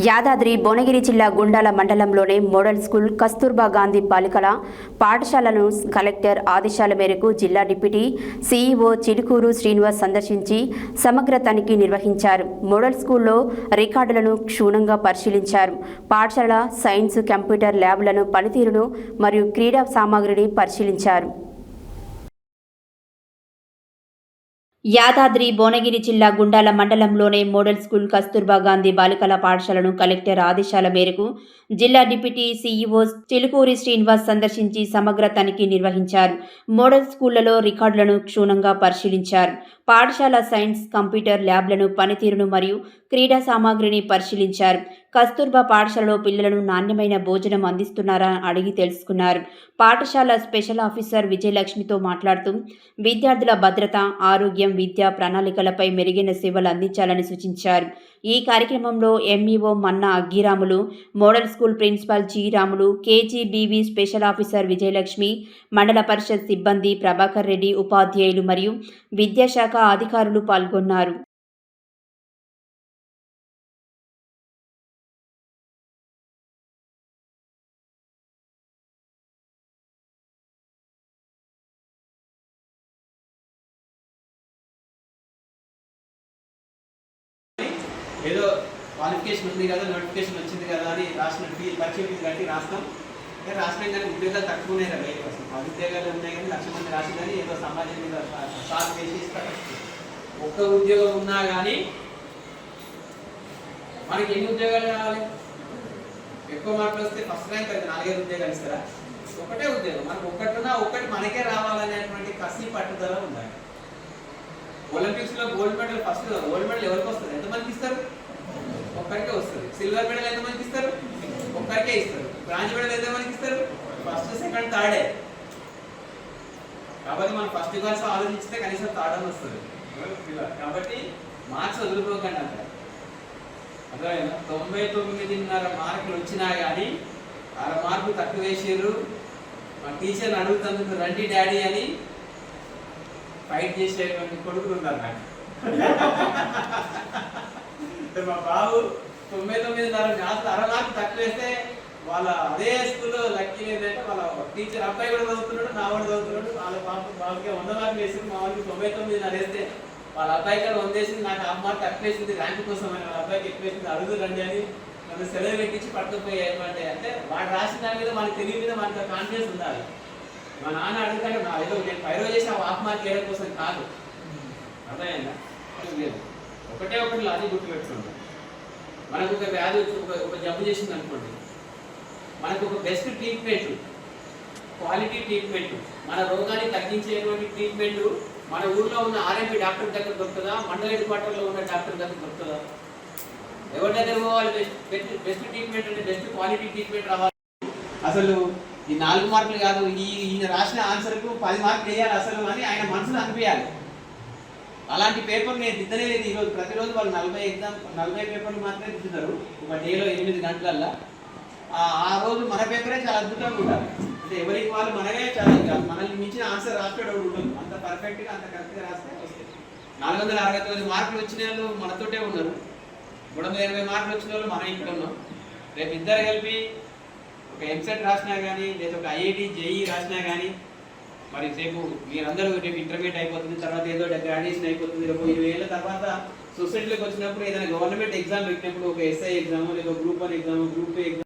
యాదాద్రి భువనగిరి జిల్లా గుండాల మండలంలోని model school Kasturba Gandhi బాలికల పాఠశాలను కలెక్టర్ ఆదేశాల మేరకు జిల్లా డిప్యూటీ సీఈఓ చిలుకూరు శ్రీనివాస్ సందర్శించి సమగ్ర తనిఖీ నిర్వహించారు. మోడల్ స్కూల్లో రికార్డులను క్షుణ్ణంగా పరిశీలించారు. పాఠశాల సైన్స్, కంప్యూటర్ ల్యాబ్లను పనితీరును మరియు క్రీడా సామాగ్రిని పరిశీలించారు. యాదాద్రి భువనగిరి జిల్లా గుండాల మండలంలోని మోడల్ స్కూల్ కస్తూర్బా గాంధీ బాలికల పాఠశాలను కలెక్టర్ ఆదేశాల మేరకు జిల్లా డిప్యూటీ సీఈఓ చిలుకూరి శ్రీనివాస్ సందర్శించి సమగ్ర తనిఖీ నిర్వహించారు. మోడల్ స్కూళ్లలో రికార్డులను క్షుణ్ణంగా పరిశీలించారు. పాఠశాల సైన్స్, కంప్యూటర్ ల్యాబ్లను పనితీరును మరియు క్రీడా సామాగ్రిని పరిశీలించారు. కస్తూర్బా పాఠశాలలో పిల్లలను నాణ్యమైన భోజనం అందిస్తున్నారా అడిగి తెలుసుకున్నారు. పాఠశాల స్పెషల్ ఆఫీసర్ విజయలక్ష్మితో మాట్లాడుతూ విద్యార్థుల భద్రత, ఆరోగ్యం, విద్యా ప్రణాళికలపై మెరుగైన సేవలు అందించాలని సూచించారు. ఈ కార్యక్రమంలో MEO Manna Aggiramulu, model school principal G Ramulu, KGBV special officer Vijayalakshmi, మండల పరిషత్ సిబ్బంది, ప్రభాకర్ రెడ్డి, ఉపాధ్యాయులు మరియు విద్యాశాఖ అధికారులు పాల్గొన్నారు. ఏదో క్వాలిఫికేషన్ ఉంది కదా, నోటిఫికేషన్ వచ్చింది కదా అని రాసిన పరీక్ష ఫీజు కట్టి రాస్తాం. రాసినాం కానీ ఉద్యోగాలు తక్కువనే కదా, 10 ఉద్యోగాలు ఉన్నాయి కానీ 1,00,000 మంది రాసిందని ఏదో సమాజం మీద షాక్ వేసి ఇస్తారు. ఒక్క ఉద్యోగం ఉన్నా కానీ మనకి ఎన్ని ఉద్యోగాలు కావాలి? ఎక్కువ మార్కులు వస్తే ఫస్ట్ ర్యాంక్ అయితే 4-5 ఉద్యోగాలు ఇస్తారా? ఒకటే ఉద్యోగం మనకు ఒక్కటిన్నా ఒక్కటి మనకే రావాలనేటువంటి కసి పట్టుదల ఉండాలి. ఒలింపిక్స్ లో గోల్డ్ మెడల్ గోల్డ్ మెడల్ ఎవరికి వస్తుంది? ఎంతమందికి ఇస్తారు? ఒక్కరికే వస్తుంది. సిల్వర్ మెడల్ ఎంతమందికి ఇస్తారు? ఒక్కరికే ఇస్తారు. బ్రాంజ్ మెడల్ ఎంతమందికి ఇస్తారు? First, second, Thursday. కాబట్టి మనం ఫస్ట్ క్లాస్ ఆలోచిస్తే కనీసం థర్డ్ అని వస్తుంది. కాబట్టి మార్క్స్ వదులుకోకండి అంటారు. అర్థమైందా? 99.5 మార్కులు వచ్చినా కానీ 6 మార్కులు తక్కువ వేసారు. మా టీచర్ని అడుగుతందుకు రండి డాడీ అని ఫైట్ చేసేటువంటి కొడుకులు ఉన్నారు నాకు. మా బాబు 99.5 6 మార్కులు తక్కువ వేస్తే వాళ్ళ అదే స్కూల్లో లక్కీ ఏంటంటే వాళ్ళ టీచర్ అబ్బాయి కూడా చదువుతున్నాడు, నా వాడు చదువుతున్నాడు. వాళ్ళ బాబుకి 100 మార్కులు వేసింది, మా వాళ్ళకి 99.5 వేస్తే వాళ్ళ అబ్బాయి కూడా 100 వేసింది, నాకు 1/2 మార్క్ తక్కువ వేసింది ర్యాంక్ కోసం అని. వాళ్ళ అబ్బాయికి ఎక్కువ వేసింది, అడుగు రండి అని నన్ను సెలవు పెట్టించి పట్టుకుపోయేటువంటి. అంటే వాడు రాసిన దాని మీద మనకి తెలివి మీద మనకు కాన్ఫిడెన్స్ ఉండాలి. మా నాన్న అడుగుతాడు, నా ఏదో నేను పైరో చేసి 1/2 మార్క్ వేయడం కోసం కాదు. అర్థమైందా? లేదు, ఒకటి లాజిక్ గుర్తుపెట్టుకుంటాం. మనకు ఒక వ్యాధి ఒక జబ్బు చేసింది అనుకోండి, మనకు ఒక బెస్ట్ ట్రీట్మెంట్, క్వాలిటీ ట్రీట్మెంట్, మన రోగాన్ని తగ్గించేటువంటి ట్రీట్మెంట్ మన ఊర్లో ఉన్న ఆర్ఎంపీ డాక్టర్ దగ్గర దొరుకుతుందా? మండల హెడ్ క్వార్టర్లో ఉన్న డాక్టర్ దగ్గర దొరుకుతుందా? ఎవరి దగ్గర పోవాలి? బెస్ట్ ట్రీట్మెంట్ అంటే బెస్ట్ క్వాలిటీ ట్రీట్మెంట్ రావాలి. అసలు ఈ 4 మార్కులు కాదు, ఈయన రాసిన ఆన్సర్కు 10 మార్కులు వేయాలి అసలు అని ఆయన మనసులో అనిపించాలి. అలాంటి పేపర్ నేను దిద్దనే లేదు. ఈరోజు ప్రతిరోజు వాళ్ళు 40 పేపర్లు మాత్రమే దిద్దుతారు ఒక డేలో 8 గంటలల్లో. ఆ రోజు మన పేపరే చాలా అద్భుతంగా ఉండాలి. అంటే ఎవరికి వాళ్ళు మనమే చాలా మనల్ని మించిన ఆన్సర్ రాస్తాడు ఉండదు. అంత పర్ఫెక్ట్గా అంత కరెక్ట్గా రాస్తే వస్తాయి. 469 మార్కులు వచ్చిన వాళ్ళు మనతోటే ఉన్నారు. 380 మార్కులు వచ్చిన వాళ్ళు మనం ఇక్కడ ఉన్నాం. రేపు ఇద్దరు కలిపి ఒక ఎంసెట్ రాసినా కానీ లేదా ఒక ఐఐటి జేఈ రాసినా కానీ మరి రేపు మీరందరూ రేపు ఇంటర్మీడియట్ అయిపోతుంది, తర్వాత ఏదో గ్రాడ్యుయేషన్ అయిపోతుంది. రేపు 20 ఏళ్ళ తర్వాత సొసైటీలోకి వచ్చినప్పుడు ఏదైనా గవర్నమెంట్ ఎగ్జామ్ పెట్టినప్పుడు ఒక ఎస్ఐ ఎగ్జామ్ లేదా గ్రూప్ 1 ఎగ్జామ్, గ్రూప్ 2 ఎగ్జామ్